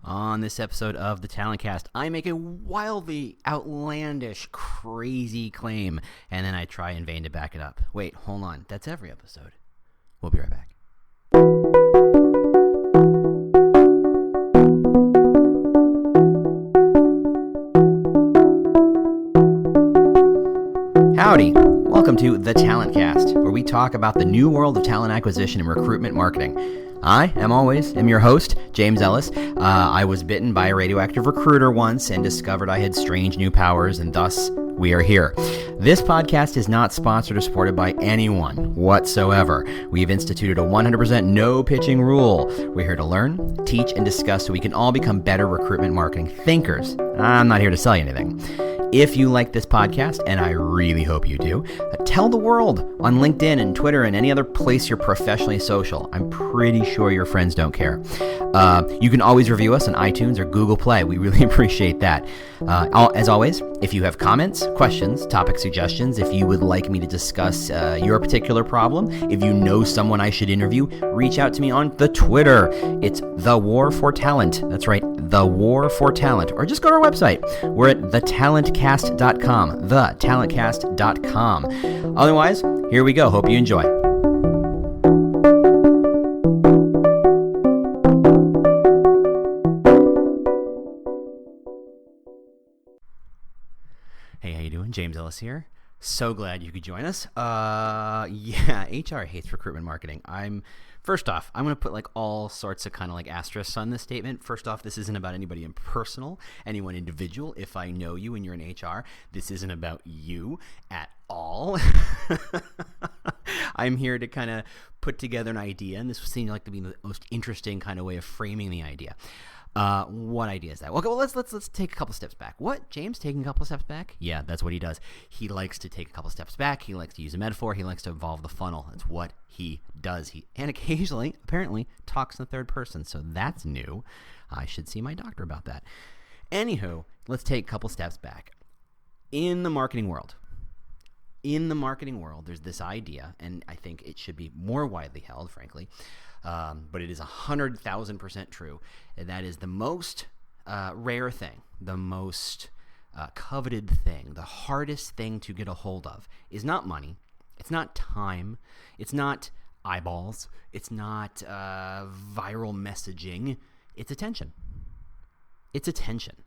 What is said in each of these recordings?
On this episode of the Talent Cast, I make a wildly outlandish, crazy claim, and then I try in vain to back it up. Wait, hold on. That's every episode. We'll be right back. Howdy. Welcome to The Talent Cast, where we talk about the new world of talent acquisition and recruitment marketing. I, am your host, James Ellis. I was bitten by a radioactive recruiter once and discovered I had strange new powers, and thus we are here. This podcast is not sponsored or supported by anyone whatsoever. We've instituted a 100% no pitching rule. We're here to learn, teach, and discuss so we can all become better recruitment marketing thinkers. I'm not here to sell you anything. If you like this podcast, and I really hope you do, tell the world on LinkedIn and Twitter and any other place you're professionally social. I'm pretty sure your friends don't care. You can always review us on iTunes or Google Play. We really appreciate that. As always, if you have comments, questions, topic suggestions, if you would like me to discuss your particular problem, if you know someone I should interview, reach out to me on the Twitter. It's The War for Talent. That's right, The War for Talent. Or just go to our website. We're at thetalentcast.com, thetalentcast.com. Otherwise, here we go. Hope you enjoy. Hey, how you doing? James Ellis here. So glad you could join us. HR hates recruitment marketing. First off, I'm going to put like all sorts of kind of like asterisks on this statement. First off, this isn't about anybody impersonal, anyone individual. If I know you and you're in HR, this isn't about you at all. I'm here to kind of put together an idea, and this seemed like to be the most interesting kind of way of framing the idea. What idea is that? Okay, well, let's take a couple steps back. What? James taking a couple steps back? Yeah, that's what he does. He likes to take a couple steps back. He likes to use a metaphor. He likes to evolve the funnel. That's what he does. And occasionally, apparently, talks in the third person. So that's new. I should see my doctor about that. Anywho, let's take a couple steps back. In the marketing world, there's this idea, and I think it should be more widely held, frankly, but it is 100,000% true. And that is the most rare thing, the most coveted thing, the hardest thing to get a hold of is not money. It's not time. It's not eyeballs. It's not viral messaging. It's attention. It's attention.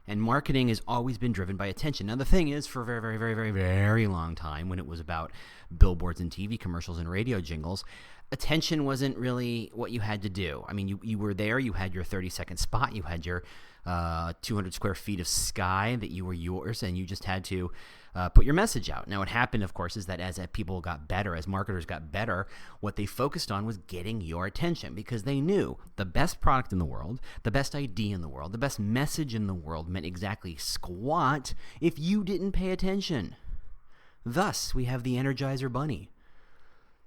And marketing has always been driven by attention. Now, the thing is, for a very, very, very, very, very long time, when it was about billboards and TV commercials and radio jingles, attention wasn't really what you had to do. I mean, you were there, you had your 30-second spot, you had your 200 square feet of sky that you were yours, and you just had to put your message out. Now, what happened, of course, is that as people got better, as marketers got better, what they focused on was getting your attention, because they knew the best product in the world, the best idea in the world, the best message in the world meant exactly squat if you didn't pay attention. Thus, we have the Energizer Bunny.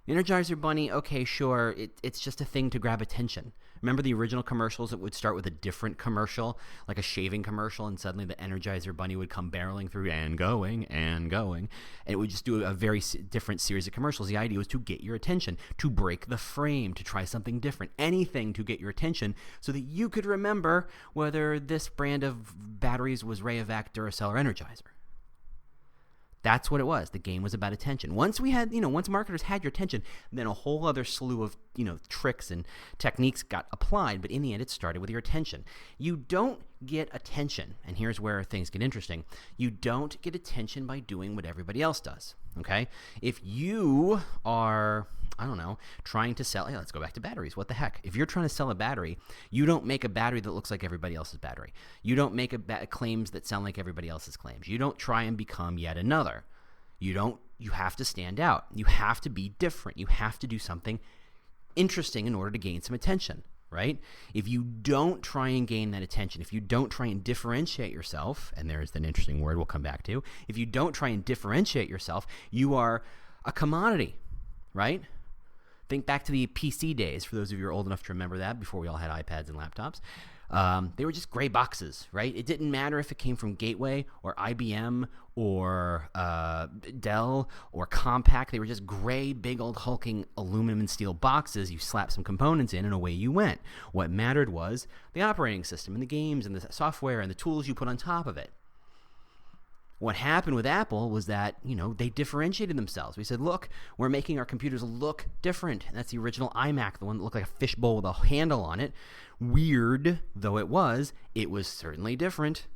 Energizer Bunny, okay, sure, it's just a thing to grab attention. Remember the original commercials that would start with a different commercial, like a shaving commercial, and suddenly the Energizer Bunny would come barreling through and going, and it would just do a very different series of commercials. The idea was to get your attention, to break the frame, to try something different, anything to get your attention so that you could remember whether this brand of batteries was Rayovac, Duracell, or Energizer. That's what it was. The game was about attention. Once marketers had your attention, then a whole other slew of, tricks and techniques got applied. But in the end, it started with your attention. You don't get attention, and here's where things get interesting. You don't get attention by doing what everybody else does, okay? If you are, trying to sell, let's go back to batteries. What the heck? If you're trying to sell a battery, you don't make a battery that looks like everybody else's battery. You don't make claims that sound like everybody else's claims. You don't try and become yet another. You have to stand out. You have to be different. You have to do something interesting in order to gain some attention, right? If you don't try and gain that attention, if you don't try and differentiate yourself, and there's an interesting word we'll come back to, if you don't try and differentiate yourself, you are a commodity, right? Think back to the PC days, for those of you who are old enough to remember that, before we all had iPads and laptops. They were just gray boxes, right? It didn't matter if it came from Gateway or IBM or Dell or Compaq. They were just gray, big old hulking aluminum and steel boxes. You slap some components in and away you went. What mattered was the operating system and the games and the software and the tools you put on top of it. What happened with Apple was that, they differentiated themselves. We said, look, we're making our computers look different. And that's the original iMac, the one that looked like a fishbowl with a handle on it. Weird though it was certainly different.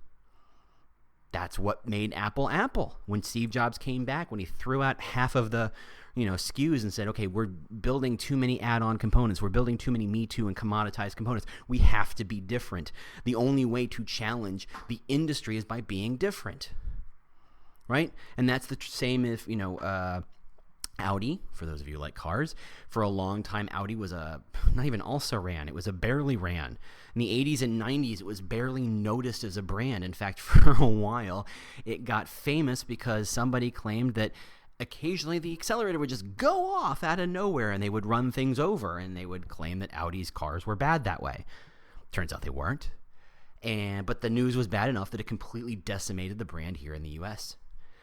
That's what made Apple Apple. When Steve Jobs came back, when he threw out half of the SKUs and said, okay, we're building too many add-on components. We're building too many Me Too and commoditized components. We have to be different. The only way to challenge the industry is by being different. Right? And that's the same if, Audi, for those of you who like cars, for a long time, Audi was not even also ran. It was a barely ran. In the 80s and 90s, it was barely noticed as a brand. In fact, for a while, it got famous because somebody claimed that occasionally the accelerator would just go off out of nowhere and they would run things over and they would claim that Audi's cars were bad that way. Turns out they weren't. But the news was bad enough that it completely decimated the brand here in the U.S.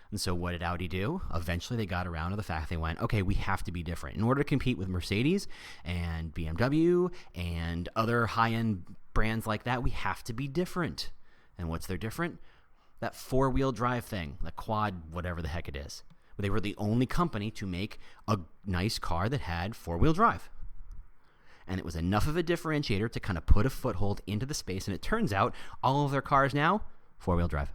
And so what did Audi do? Eventually they got around to the fact they went, okay, we have to be different. In order to compete with Mercedes and BMW and other high-end brands like that, we have to be different. And what's their different? That four-wheel drive thing, the quad, whatever the heck it is. They were the only company to make a nice car that had four-wheel drive. And it was enough of a differentiator to kind of put a foothold into the space. And it turns out all of their cars now, four-wheel drive.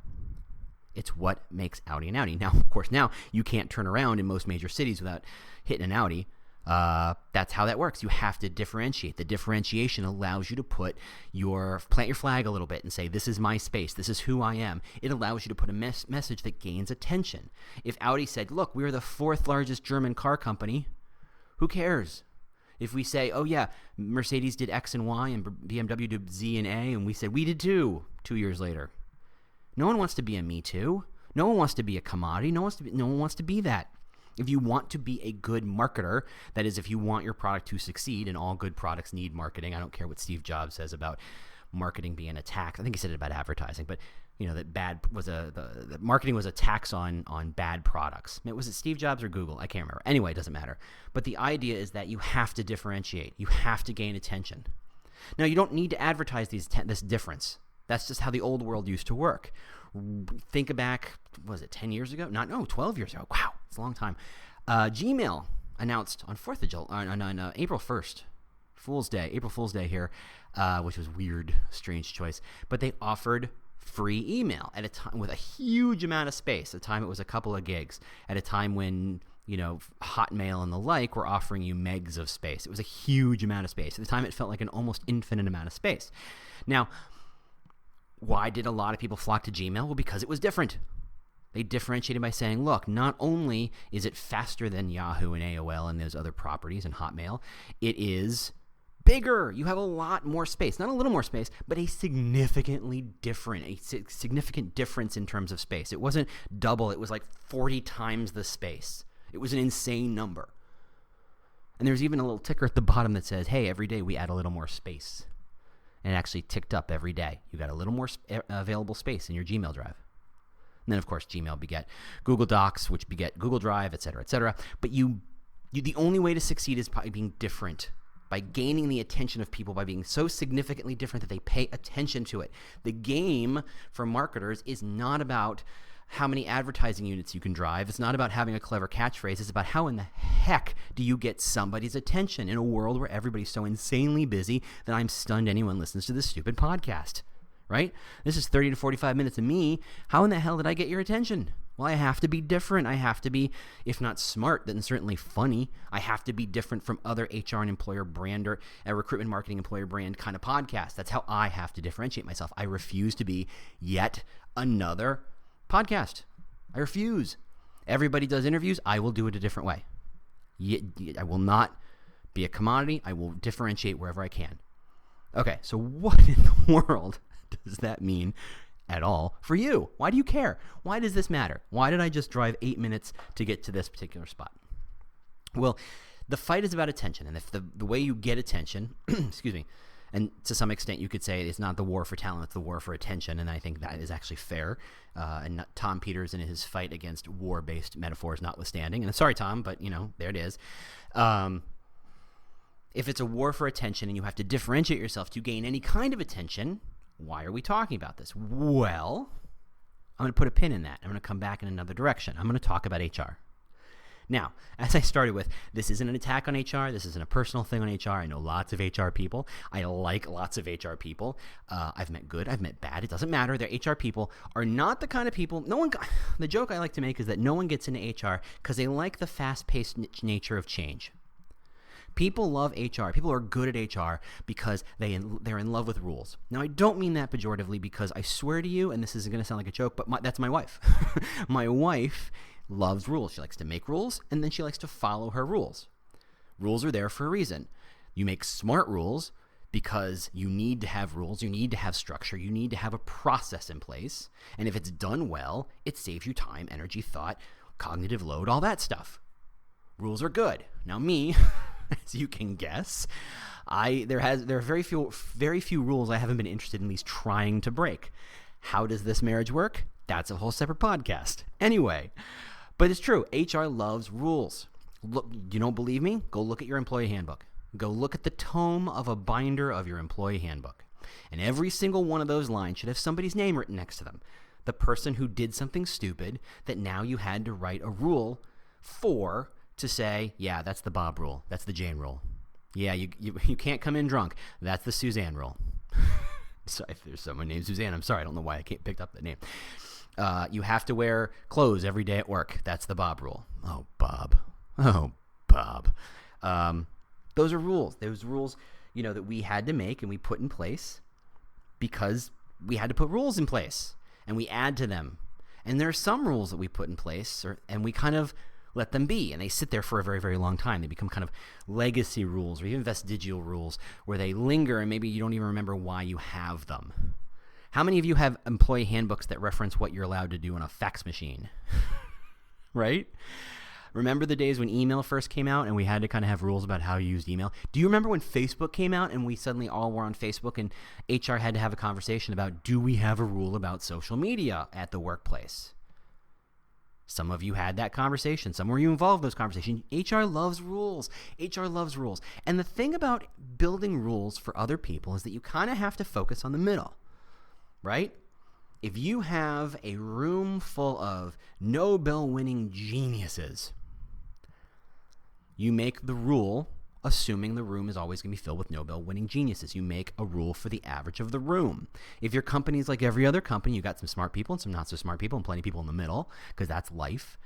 It's what makes Audi an Audi. Now, of course, now you can't turn around in most major cities without hitting an Audi. That's how that works. You have to differentiate. The differentiation allows you to plant your flag a little bit and say, this is my space. This is who I am. It allows you to put a message that gains attention. If Audi said, look, we are the fourth largest German car company, who cares? If we say, oh yeah, Mercedes did X and Y and BMW did Z and A, and we said, we did too, 2 years later. No one wants to be a Me Too. No one wants to be a commodity. No one wants to be that. If you want to be a good marketer, that is, if you want your product to succeed, and all good products need marketing. I don't care what Steve Jobs says about marketing being a tax. I think he said it about advertising, but that marketing was a tax on bad products. Was it Steve Jobs or Google? I can't remember. Anyway, it doesn't matter. But the idea is that you have to differentiate. You have to gain attention. Now, you don't need to advertise this difference. That's just how the old world used to work. Think back, 10 years ago? 12 years ago. Wow, it's a long time. Gmail announced on April 1st, April Fool's Day here, which was weird, strange choice. But they offered free email at a time with a huge amount of space. At the time it was a couple of gigs. At a time when Hotmail and the like were offering you megs of space. It was a huge amount of space. At the time it felt like an almost infinite amount of space. Now, why did a lot of people flock to Gmail? Well, because it was different. They differentiated by saying, look, not only is it faster than Yahoo and AOL and those other properties and Hotmail, it is bigger. You have a lot more space. Not a little more space, but a significant difference in terms of space. It wasn't double. It was like 40 times the space. It was an insane number. And there's even a little ticker at the bottom that says, hey, every day we add a little more space. And it actually ticked up every day. You got a little more available space in your Gmail drive. And then, of course, Gmail beget Google Docs, which beget Google Drive, et cetera, et cetera. But the only way to succeed is by being different, by gaining the attention of people, by being so significantly different that they pay attention to it. The game for marketers is not about how many advertising units you can drive. It's not about having a clever catchphrase. It's about how in the heck do you get somebody's attention in a world where everybody's so insanely busy that I'm stunned anyone listens to this stupid podcast, right? This is 30 to 45 minutes of me. How in the hell did I get your attention? Well, I have to be different. I have to be, if not smart, then certainly funny. I have to be different from other HR and employer brand or a recruitment marketing employer brand kind of podcast. That's how I have to differentiate myself. I refuse to be yet another podcast. I refuse. Everybody does interviews. I will do it a different way. I will not be a commodity. I will differentiate wherever I can. Okay, so what in the world does that mean at all for you? Why do you care? Why does this matter? Why did I just drive 8 minutes to get to this particular spot? Well, The fight is about attention. And if the way you get attention, excuse me, and to some extent you could say it's not the war for talent, it's the war for attention. And I think that is actually fair. And Tom Peters in his fight against war-based metaphors notwithstanding. And I'm sorry, Tom, but there it is. If it's a war for attention and you have to differentiate yourself to gain any kind of attention, why are we talking about this? Well, I'm going to put a pin in that. I'm going to come back in another direction. I'm going to talk about HR. Now, as I started with, this isn't an attack on HR. This isn't a personal thing on HR. I know lots of HR people. I like lots of HR people. I've met good. I've met bad. It doesn't matter. They're HR people are not the kind of people. The joke I like to make is that no one gets into HR because they like the fast-paced nature of change. People love HR. People are good at HR because they're in love with rules. Now, I don't mean that pejoratively because I swear to you, and this is going to sound like a joke, but that's my wife. My wife loves rules. She likes to make rules, and then she likes to follow her rules. Rules are there for a reason. You make smart rules because you need to have rules. You need to have structure. You need to have a process in place. And if it's done well, it saves you time, energy, thought, cognitive load, all that stuff. Rules are good. Now me, as you can guess, there are very few rules I haven't been interested in at least trying to break. How does this marriage work? That's a whole separate podcast. Anyway, but it's true. HR loves rules. Look, you don't believe me? Go look at your employee handbook. Go look at the tome of a binder of your employee handbook. And every single one of those lines should have somebody's name written next to them. The person who did something stupid that now you had to write a rule for to say, yeah, that's the Bob rule. That's the Jane rule. Yeah, you can't come in drunk. That's the Suzanne rule. So if there's someone named Suzanne, I'm sorry. I don't know why I can't pick up that name. You have to wear clothes every day at work. That's the Bob rule. Oh, Bob. Those are rules. Those rules, that we had to make and we put in place because we had to put rules in place and we add to them. And there are some rules that we put in place and we kind of let them be, and they sit there for a very, very long time. They become kind of legacy rules or even vestigial rules where they linger and maybe you don't even remember why you have them. How many of you have employee handbooks that reference what you're allowed to do on a fax machine? Right? Remember the days when email first came out and we had to kind of have rules about how you used email? Do you remember when Facebook came out and we suddenly all were on Facebook and HR had to have a conversation about, do we have a rule about social media at the workplace? Some of you had that conversation. Some were you involved in those conversations. HR loves rules. HR loves rules. And the thing about building rules for other people is that you kind of have to focus on the middle, right? If you have a room full of Nobel-winning geniuses, you make the rule assuming the room is always going to be filled with Nobel-winning geniuses. You make a rule for the average of the room. If your company is like every other company, you got some smart people and some not so smart people and plenty of people in the middle, because that's life.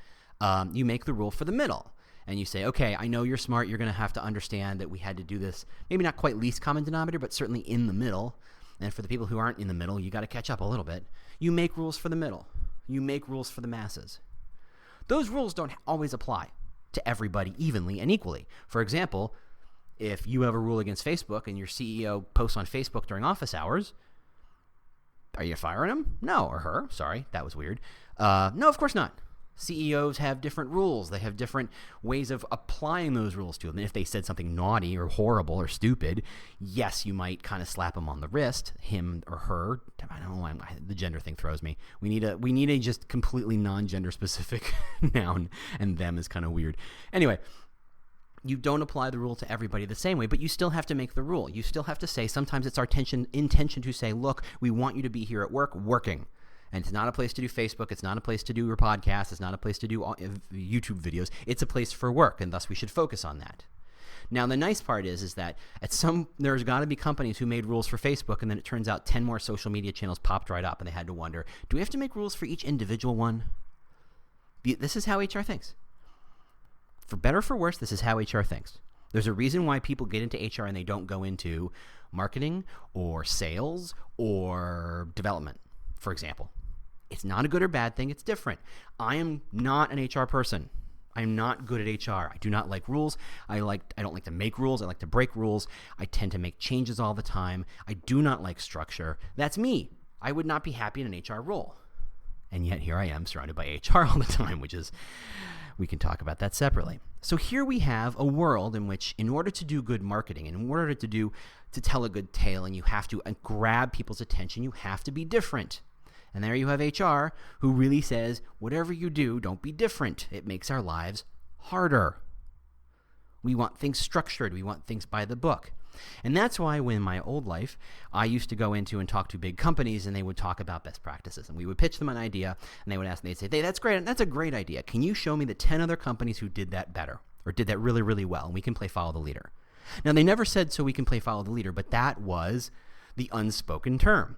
You make the rule for the middle. And you say, okay, I know you're smart. You're going to have to understand that we had to do this, maybe not quite least common denominator, but certainly in the middle. And for the people who aren't in the middle, you got to catch up a little bit. You make rules for the middle. You make rules for the masses. Those rules don't always apply to everybody evenly and equally. For example, if you have a rule against Facebook and your CEO posts on Facebook during office hours, are you firing him? No, or her. Sorry, that was weird. No, of course not. CEOs have different rules. They have different ways of applying those rules to them. And if they said something naughty or horrible or stupid, yes, you might kind of slap them on the wrist, him or her. I don't know why the gender thing throws me. We need a just completely non-gender specific noun, and them is kind of weird. Anyway, you don't apply the rule to everybody the same way, but you still have to make the rule. You still have to say, sometimes it's our intention to say, look, we want you to be here at work working. And it's not a place to do Facebook. It's not a place to do your podcast. It's not a place to do YouTube videos. It's a place for work, and thus we should focus on that. Now, the nice part is that there's got to be companies who made rules for Facebook, and then it turns out 10 more social media channels popped right up, and they had to wonder, do we have to make rules for each individual one? This is how HR thinks. For better or for worse, this is how HR thinks. There's a reason why people get into HR and they don't go into marketing or sales or development, for example. It's not a good or bad thing. It's different. I am not an HR person. I'm not good at HR. I do not like rules. I don't like to make rules. I like to break rules. I tend to make changes all the time. I do not like structure. That's me. I would not be happy in an HR role. And yet here I am surrounded by HR all the time, which is, we can talk about that separately. So here we have a world in which, in order to do good marketing, in order to tell a good tale, and you have to grab people's attention, you have to be different. And there you have HR, who really says, whatever you do, don't be different. It makes our lives harder. We want things structured. We want things by the book. And that's why when in my old life, I used to go into and talk to big companies, and they would talk about best practices. And we would pitch them an idea, and they would ask me, they'd say, hey, that's great. That's a great idea. Can you show me the 10 other companies who did that better or did that really, really well? And we can play follow the leader. Now, they never said so we can play follow the leader, but that was the unspoken term.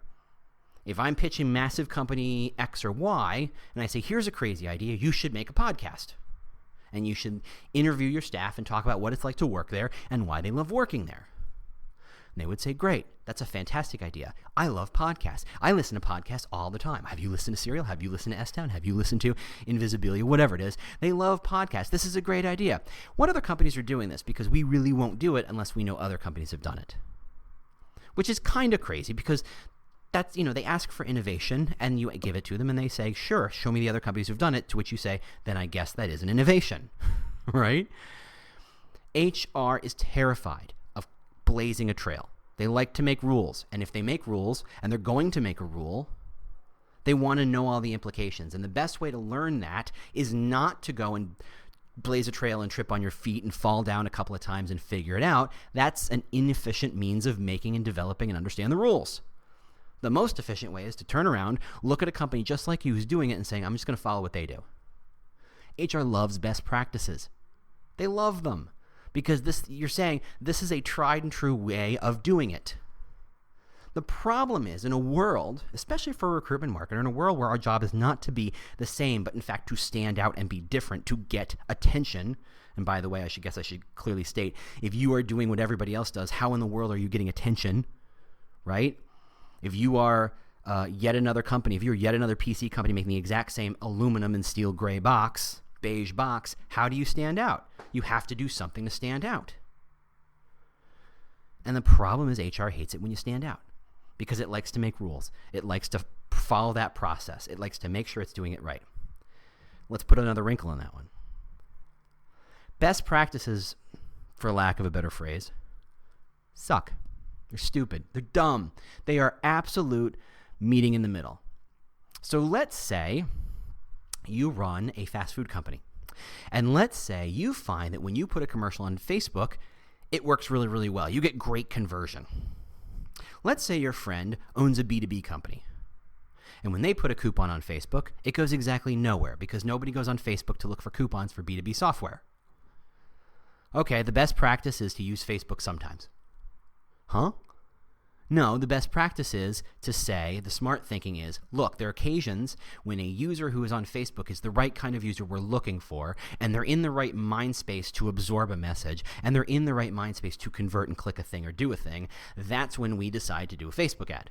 If I'm pitching massive company X or Y, and I say, here's a crazy idea, you should make a podcast. And you should interview your staff and talk about what it's like to work there and why they love working there. And they would say, great, that's a fantastic idea. I love podcasts. I listen to podcasts all the time. Have you listened to Serial? Have you listened to S-Town? Have you listened to Invisibilia? Whatever it is. They love podcasts. This is a great idea. What other companies are doing this? Because we really won't do it unless we know other companies have done it. Which is kind of crazy because that's, they ask for innovation and you give it to them and they say, sure, show me the other companies who've done it, to which you say, then I guess that is an innovation, right? HR is terrified of blazing a trail. They like to make rules. And if they make rules and they're going to make a rule, they want to know all the implications. And the best way to learn that is not to go and blaze a trail and trip on your feet and fall down a couple of times and figure it out. That's an inefficient means of making and developing and understand the rules. The most efficient way is to turn around, look at a company just like you who's doing it and saying, I'm just going to follow what they do. HR loves best practices. They love them because you're saying this is a tried and true way of doing it. The problem is in a world, especially for a recruitment marketer, in a world where our job is not to be the same, but in fact to stand out and be different, to get attention. And by the way, I should clearly state, if you are doing what everybody else does, how in the world are you getting attention, right? If you are yet another company, if you're yet another PC company making the exact same aluminum and steel gray box, beige box, how do you stand out? You have to do something to stand out. And the problem is HR hates it when you stand out because it likes to make rules. It likes to follow that process. It likes to make sure it's doing it right. Let's put another wrinkle in that one. Best practices, for lack of a better phrase, suck. They're stupid. They're dumb. They are absolute meeting in the middle. So let's say you run a fast food company. And let's say you find that when you put a commercial on Facebook, it works really, really well. You get great conversion. Let's say your friend owns a B2B company. And when they put a coupon on Facebook, it goes exactly nowhere because nobody goes on Facebook to look for coupons for B2B software. Okay, the best practice is to use Facebook sometimes. Huh? No, the best practice is to say, the smart thinking is, look, there are occasions when a user who is on Facebook is the right kind of user we're looking for, and they're in the right mind space to absorb a message, and they're in the right mind space to convert and click a thing or do a thing. That's when we decide to do a Facebook ad.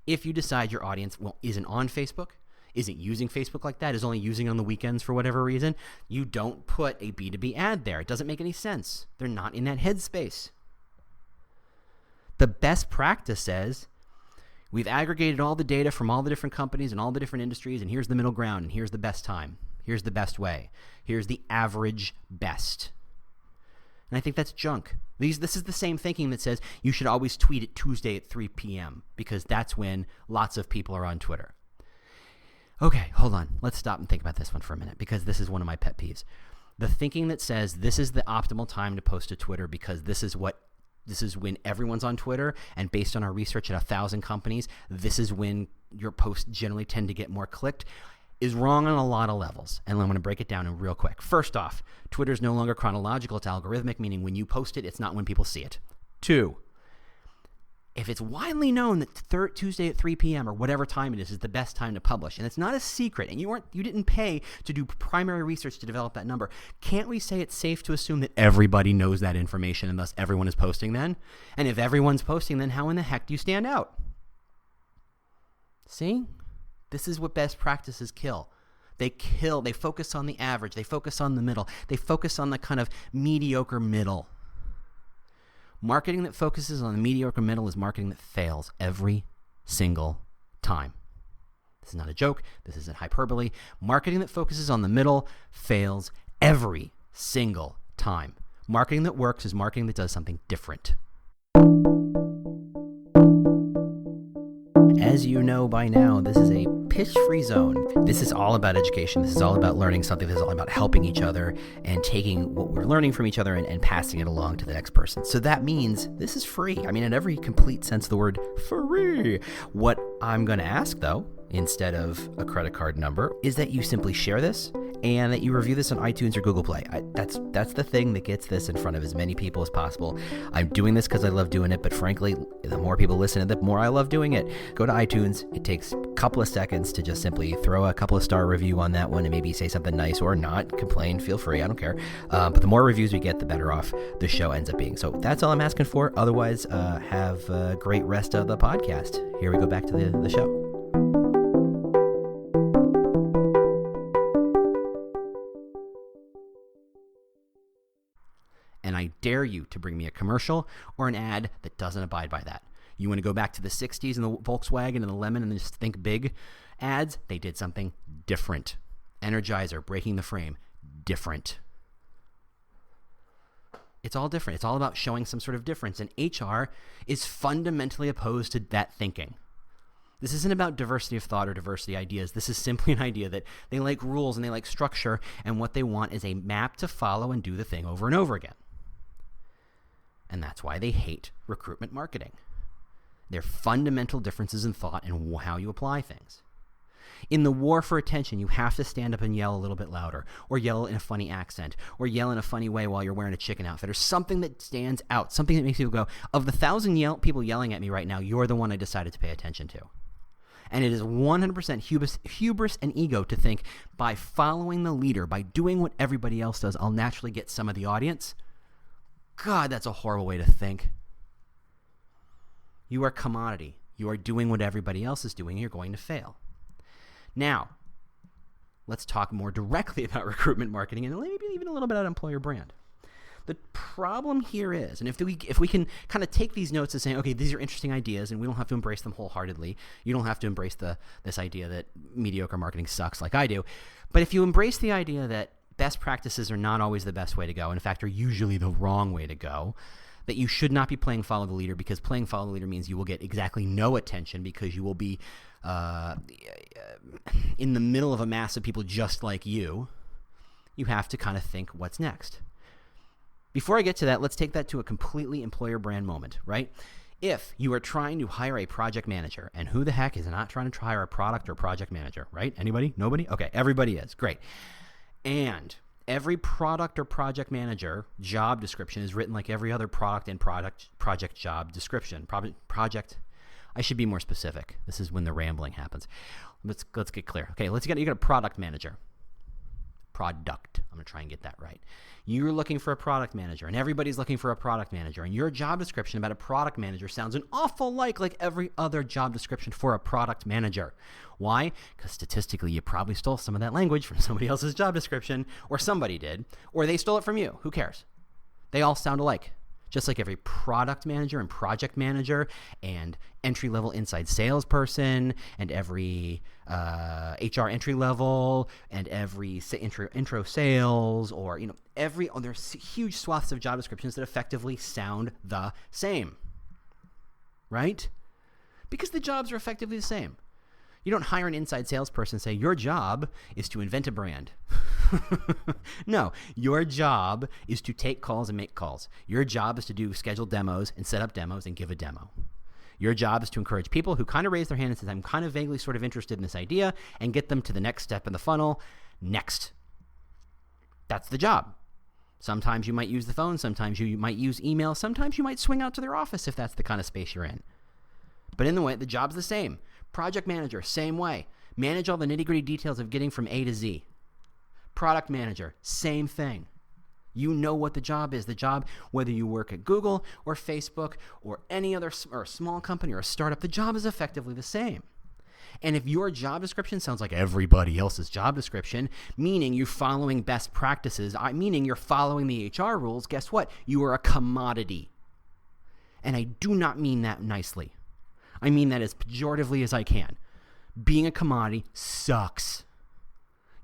If you decide your audience isn't on Facebook, isn't using Facebook like that, is only using it on the weekends for whatever reason, you don't put a B2B ad there. It doesn't make any sense. They're not in that headspace. The best practice says, we've aggregated all the data from all the different companies and all the different industries, and here's the middle ground, and here's the best time. Here's the best way. Here's the average best. And I think that's junk. This is the same thinking that says you should always tweet at Tuesday at 3 p.m. because that's when lots of people are on Twitter. Okay, hold on. Let's stop and think about this one for a minute because this is one of my pet peeves. The thinking that says this is the optimal time to post to Twitter because this is when everyone's on Twitter, and based on our research at 1,000 companies, this is when your posts generally tend to get more clicked, is wrong on a lot of levels. And I'm going to break it down real quick. First off, Twitter is no longer chronological, it's algorithmic, meaning when you post it, it's not when people see it. 2, if it's widely known that Tuesday at 3 p.m. or whatever time it is the best time to publish, and it's not a secret, and you didn't pay to do primary research to develop that number, can't we say it's safe to assume that everybody knows that information and thus everyone is posting then? And if everyone's posting, then how in the heck do you stand out? See? This is what best practices kill. They focus on the average, they focus on the middle, they focus on the kind of mediocre middle. Marketing that focuses on the mediocre middle is marketing that fails every single time. This is not a joke. This isn't hyperbole. Marketing that focuses on the middle fails every single time. Marketing that works is marketing that does something different. As you know by now, this is a pitch-free zone. This is all about education. This is all about learning something. This is all about helping each other and taking what we're learning from each other and passing it along to the next person. So that means this is free. I mean, in every complete sense of the word, free. What I'm going to ask, though, instead of a credit card number, is that you simply share this and that you review this on iTunes or Google Play. That's the thing that gets this in front of as many people as possible. I'm doing this because I love doing it, but frankly, the more people listen to it, the more I love doing it. Go to iTunes. It takes a couple of seconds to just simply throw a couple of star review on that one and maybe say something nice or not. Complain, feel free. I don't care. But the more reviews we get, the better off the show ends up being. So that's all I'm asking for. Otherwise, have a great rest of the podcast. Here we go back to the show. And I dare you to bring me a commercial or an ad that doesn't abide by that. You want to go back to the 60s and the Volkswagen and the Lemon and just think big ads? They did something different. Energizer, breaking the frame, different. It's all different. It's all about showing some sort of difference. And HR is fundamentally opposed to that thinking. This isn't about diversity of thought or diversity ideas. This is simply an idea that they like rules and they like structure, and what they want is a map to follow and do the thing over and over again. And that's why they hate recruitment marketing. They're fundamental differences in thought and how you apply things. In the war for attention, you have to stand up and yell a little bit louder, or yell in a funny accent, or yell in a funny way while you're wearing a chicken outfit, or something that stands out, something that makes people go, of the 1,000 people yelling at me right now, you're the one I decided to pay attention to. And it is 100% hubris and ego to think by following the leader, by doing what everybody else does, I'll naturally get some of the audience. God, that's a horrible way to think. You are commodity. You are doing what everybody else is doing. You're going to fail. Now, let's talk more directly about recruitment marketing and maybe even a little bit about employer brand. The problem here is, and if we can kind of take these notes and say, okay, these are interesting ideas, and we don't have to embrace them wholeheartedly. You don't have to embrace this idea that mediocre marketing sucks like I do. But if you embrace the idea that best practices are not always the best way to go, and in fact are usually the wrong way to go, that you should not be playing follow the leader, because playing follow the leader means you will get exactly no attention, because you will be in the middle of a mass of people just like you. You have to kind of think, what's next? Before I get to that, let's take that to a completely employer brand moment, right? If you are trying to hire a project manager, and who the heck is not trying to hire a product or project manager, right? Anybody? Nobody? Okay, everybody is. Great. And every product or project manager job description is written like every other product and project job description. Project. I should be more specific. This is when the rambling happens. Let's get clear. Okay, you got a product manager. Product. I'm going to try and get that right. You're looking for a product manager, and everybody's looking for a product manager, and your job description about a product manager sounds an awful like every other job description for a product manager. Why? Because statistically, you probably stole some of that language from somebody else's job description, or somebody did, or they stole it from you. Who cares? They all sound alike. Just like every product manager and project manager and entry-level inside salesperson and every HR entry level and every intro sales, or there's huge swaths of job descriptions that effectively sound the same, right? Because the jobs are effectively the same. You don't hire an inside salesperson and say, your job is to invent a brand. No, your job is to take calls and make calls. Your job is to do scheduled demos and set up demos and give a demo. Your job is to encourage people who kind of raise their hand and say, I'm kind of vaguely sort of interested in this idea, and get them to the next step in the funnel. Next. That's the job. Sometimes you might use the phone. Sometimes you might use email. Sometimes you might swing out to their office if that's the kind of space you're in. But in the way, the job's the same. Project manager, same way. Manage all the nitty-gritty details of getting from A to Z. Product manager, same thing. You know what the job is. The job, whether you work at Google or Facebook or any other or a small company or a startup, the job is effectively the same. And if your job description sounds like everybody else's job description, meaning you're following best practices, meaning you're following the HR rules, guess what? You are a commodity. And I do not mean that nicely. I mean that as pejoratively as I can. Being a commodity sucks.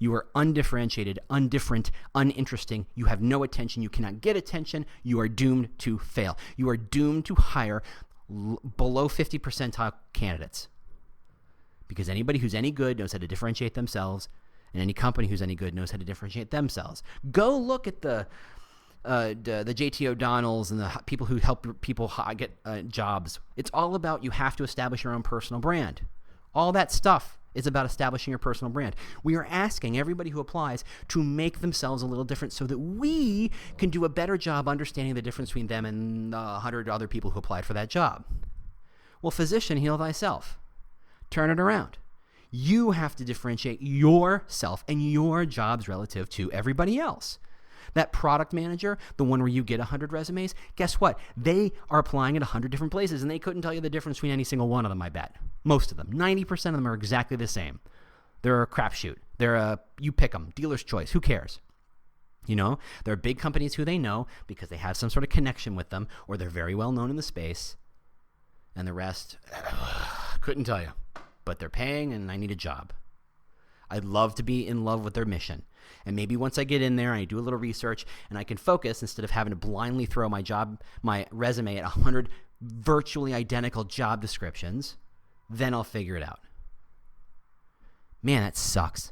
You are undifferentiated, undifferent, uninteresting. You have no attention. You cannot get attention. You are doomed to fail. You are doomed to hire below 50 percentile candidates, because anybody who's any good knows how to differentiate themselves, and any company who's any good knows how to differentiate themselves. Go look at the JT O'Donnells and the people who help people get jobs. It's all about, you have to establish your own personal brand. All that stuff is about establishing your personal brand. We are asking everybody who applies to make themselves a little different so that we can do a better job understanding the difference between them and 100 other people who applied for that job. Well, physician, heal thyself. Turn it around. You have to differentiate yourself and your jobs relative to everybody else. That product manager, the one where you get 100 resumes, guess what? They are applying at 100 different places, and they couldn't tell you the difference between any single one of them, I bet. Most of them. 90% of them are exactly the same. They're a crapshoot. You pick them. Dealer's choice. Who cares? You know, there are big companies who they know because they have some sort of connection with them, or they're very well known in the space, and the rest, couldn't tell you. But they're paying, and I need a job. I'd love to be in love with their mission. And maybe once I get in there, I do a little research, and I can focus instead of having to blindly throw my resume at 100 virtually identical job descriptions, then I'll figure it out. Man, that sucks.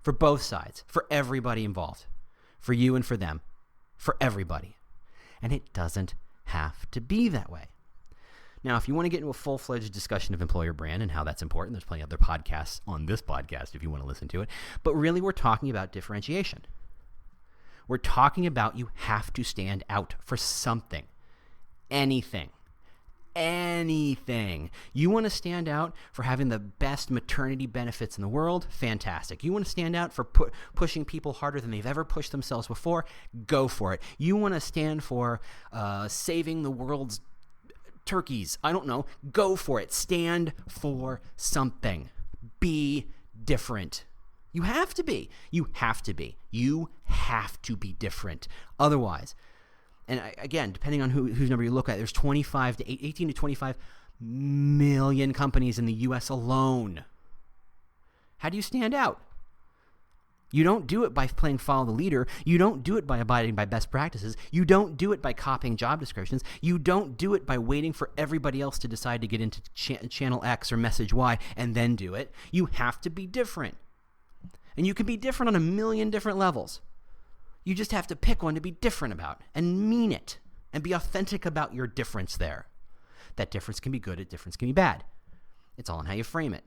For both sides, for everybody involved, for you and for them, for everybody. And it doesn't have to be that way. Now, if you want to get into a full-fledged discussion of employer brand and how that's important, there's plenty of other podcasts on this podcast if you want to listen to it. But really, we're talking about differentiation. We're talking about you have to stand out for something. Anything. You want to stand out for having the best maternity benefits in the world? Fantastic. You want to stand out for pushing people harder than they've ever pushed themselves before? Go for it. You want to stand for saving the world's turkeys? I don't know. Go for it. Stand for something. Be different. You have to be. You have to be. You have to be different. Otherwise, and again, depending on whose number you look at, there's 18 to 25 million companies in the U.S. alone. How do you stand out? You don't do it by playing follow the leader. You don't do it by abiding by best practices. You don't do it by copying job descriptions. You don't do it by waiting for everybody else to decide to get into channel X or message Y and then do it. You have to be different. And you can be different on a million different levels. You just have to pick one to be different about and mean it and be authentic about your difference there. That difference can be good, a difference can be bad. It's all in how you frame it.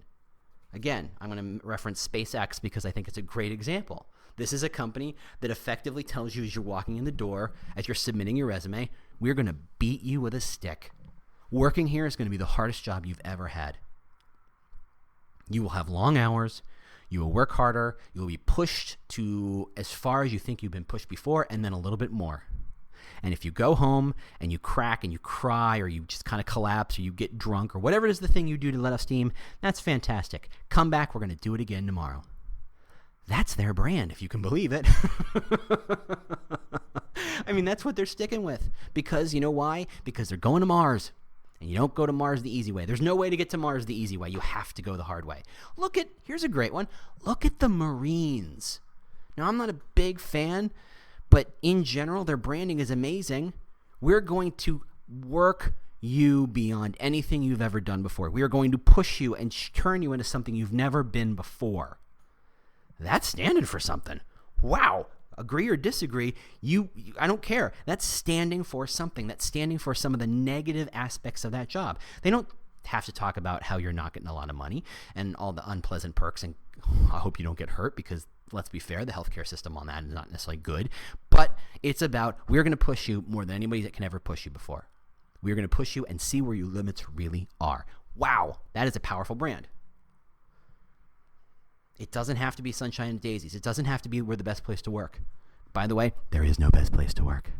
Again, I'm going to reference SpaceX because I think it's a great example. This is a company that effectively tells you as you're walking in the door, as you're submitting your resume, we're going to beat you with a stick. Working here is going to be the hardest job you've ever had. You will have long hours. You will work harder. You will be pushed to as far as you think you've been pushed before, and then a little bit more. And if you go home and you crack and you cry or you just kind of collapse or you get drunk or whatever it is the thing you do to let off steam, that's fantastic. Come back. We're going to do it again tomorrow. That's their brand, if you can believe it. I mean, that's what they're sticking with. Because you know why? Because they're going to Mars. And you don't go to Mars the easy way. There's no way to get to Mars the easy way. You have to go the hard way. Here's a great one. Look at the Marines. Now, I'm not a big fan, but in general, their branding is amazing. We're going to work you beyond anything you've ever done before. We are going to push you and turn you into something you've never been before. That's standing for something. Wow. Agree or disagree, I don't care. That's standing for something. That's standing for some of the negative aspects of that job. They don't have to talk about how you're not getting a lot of money and all the unpleasant perks, and I hope you don't get hurt because, let's be fair, the healthcare system on that is not necessarily good. But it's about, we're going to push you more than anybody that can ever push you before. We're going to push you and see where your limits really are. Wow, that is a powerful brand. It doesn't have to be sunshine and daisies. It doesn't have to be we're the best place to work. By the way, there is no best place to work.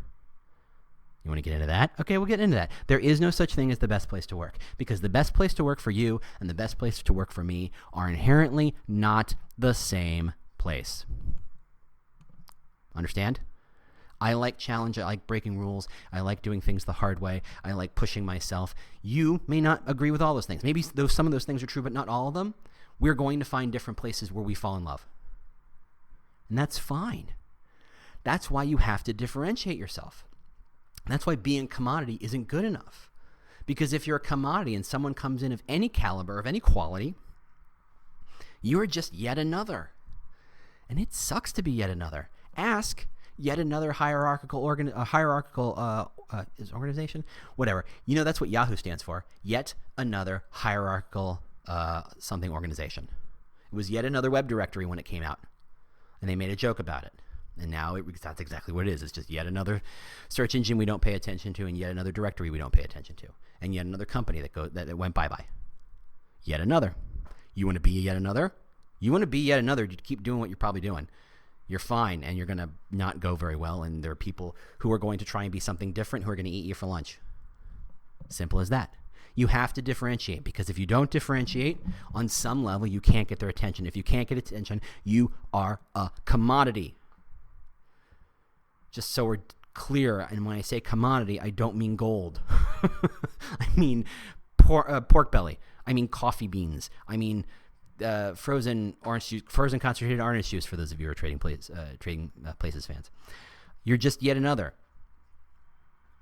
You want to get into that? Okay, we'll get into that. There is no such thing as the best place to work, because the best place to work for you and the best place to work for me are inherently not the same place. Understand? I like challenge. I like breaking rules. I like doing things the hard way. I like pushing myself. You may not agree with all those things. Maybe some of those things are true, but not all of them. We're going to find different places where we fall in love. And that's fine. That's why you have to differentiate yourself. That's why being commodity isn't good enough. Because if you're a commodity and someone comes in of any caliber, of any quality, you are just yet another. And it sucks to be yet another. Ask yet another hierarchical organization, whatever. You know, that's what Yahoo stands for. Yet another hierarchical something organization. It was yet another web directory when it came out, and they made a joke about it. And now that's exactly what it is. It's just yet another search engine we don't pay attention to, and yet another directory we don't pay attention to, and yet another company that went bye-bye. Yet another. You want to be yet another? You want to be yet another, you keep doing what you're probably doing. You're fine, and you're going to not go very well, and there are people who are going to try and be something different who are going to eat you for lunch. Simple as that. You have to differentiate, because if you don't differentiate, on some level, you can't get their attention. If you can't get attention, you are a commodity. Just so we're clear, and when I say commodity, I don't mean gold. I mean pork belly. I mean coffee beans. I mean frozen orange juice, frozen concentrated orange juice. For those of you who are trading places fans, you're just yet another.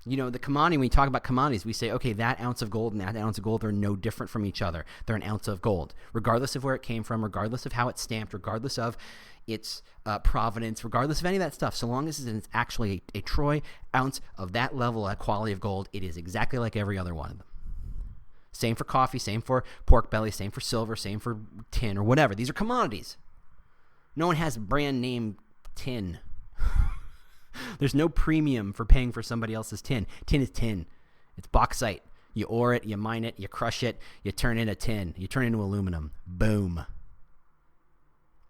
You know, the commodity. When we talk about commodities, we say, okay, that ounce of gold and that ounce of gold are no different from each other. They're an ounce of gold, regardless of where it came from, regardless of how it's stamped, regardless of its provenance, regardless of any of that stuff. So long as it's actually a troy ounce of that level, that quality of gold, it is exactly like every other one of them. Same for coffee, same for pork belly, same for silver, same for tin or whatever. These are commodities. No one has brand name tin. There's no premium for paying for somebody else's tin. Tin is tin. It's bauxite. You ore it, you mine it, you crush it, you turn into tin. You turn into aluminum. Boom.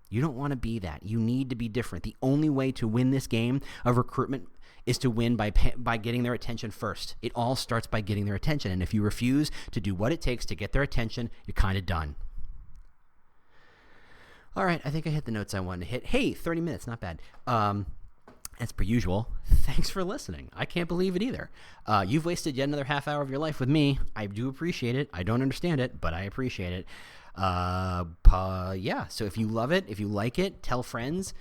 You don't want to be that. You need to be different. The only way to win this game of recruitment is to win by getting their attention first. It all starts by getting their attention. And if you refuse to do what it takes to get their attention, you're kind of done. All right, I think I hit the notes I wanted to hit. Hey, 30 minutes, not bad. As per usual, thanks for listening. I can't believe it either. You've wasted yet another half hour of your life with me. I do appreciate it. I don't understand it, but I appreciate it. Yeah, so if you love it, if you like it, tell friends,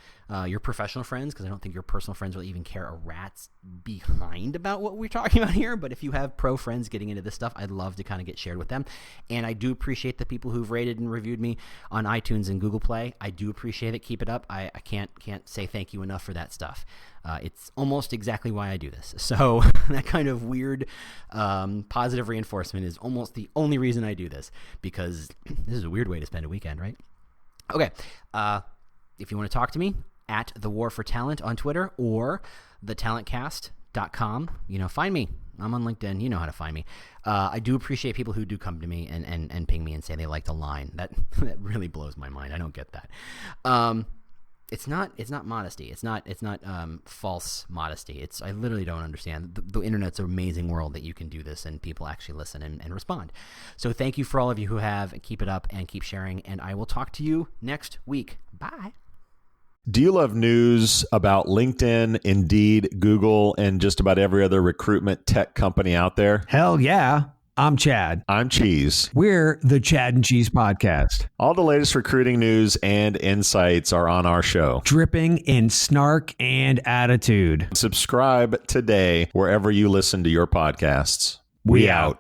your professional friends, because I don't think your personal friends will even care a rat's behind about what we're talking about here. But if you have pro friends getting into this stuff, I'd love to kind of get shared with them. And I do appreciate the people who've rated and reviewed me on iTunes and Google Play. I do appreciate it. Keep it up. I can't say thank you enough for that stuff. It's almost exactly why I do this. So that kind of weird positive reinforcement is almost the only reason I do this, because this is a weird way to spend a weekend, right? Okay. If you want to talk to me, at The War for Talent on Twitter or thetalentcast.com, find me. I'm on LinkedIn. You know how to find me. I do appreciate people who do come to me and ping me and say they liked a line. That really blows my mind. I don't get that. It's not modesty. It's not false modesty. I literally don't understand. The internet's an amazing world that you can do this and people actually listen and respond. So thank you for all of you who have. Keep it up and keep sharing. And I will talk to you next week. Bye. Do you love news about LinkedIn, Indeed, Google, and just about every other recruitment tech company out there? Hell yeah. I'm Chad. I'm Cheese. We're the Chad and Cheese Podcast. All the latest recruiting news and insights are on our show. Dripping in snark and attitude. Subscribe today wherever you listen to your podcasts. We out.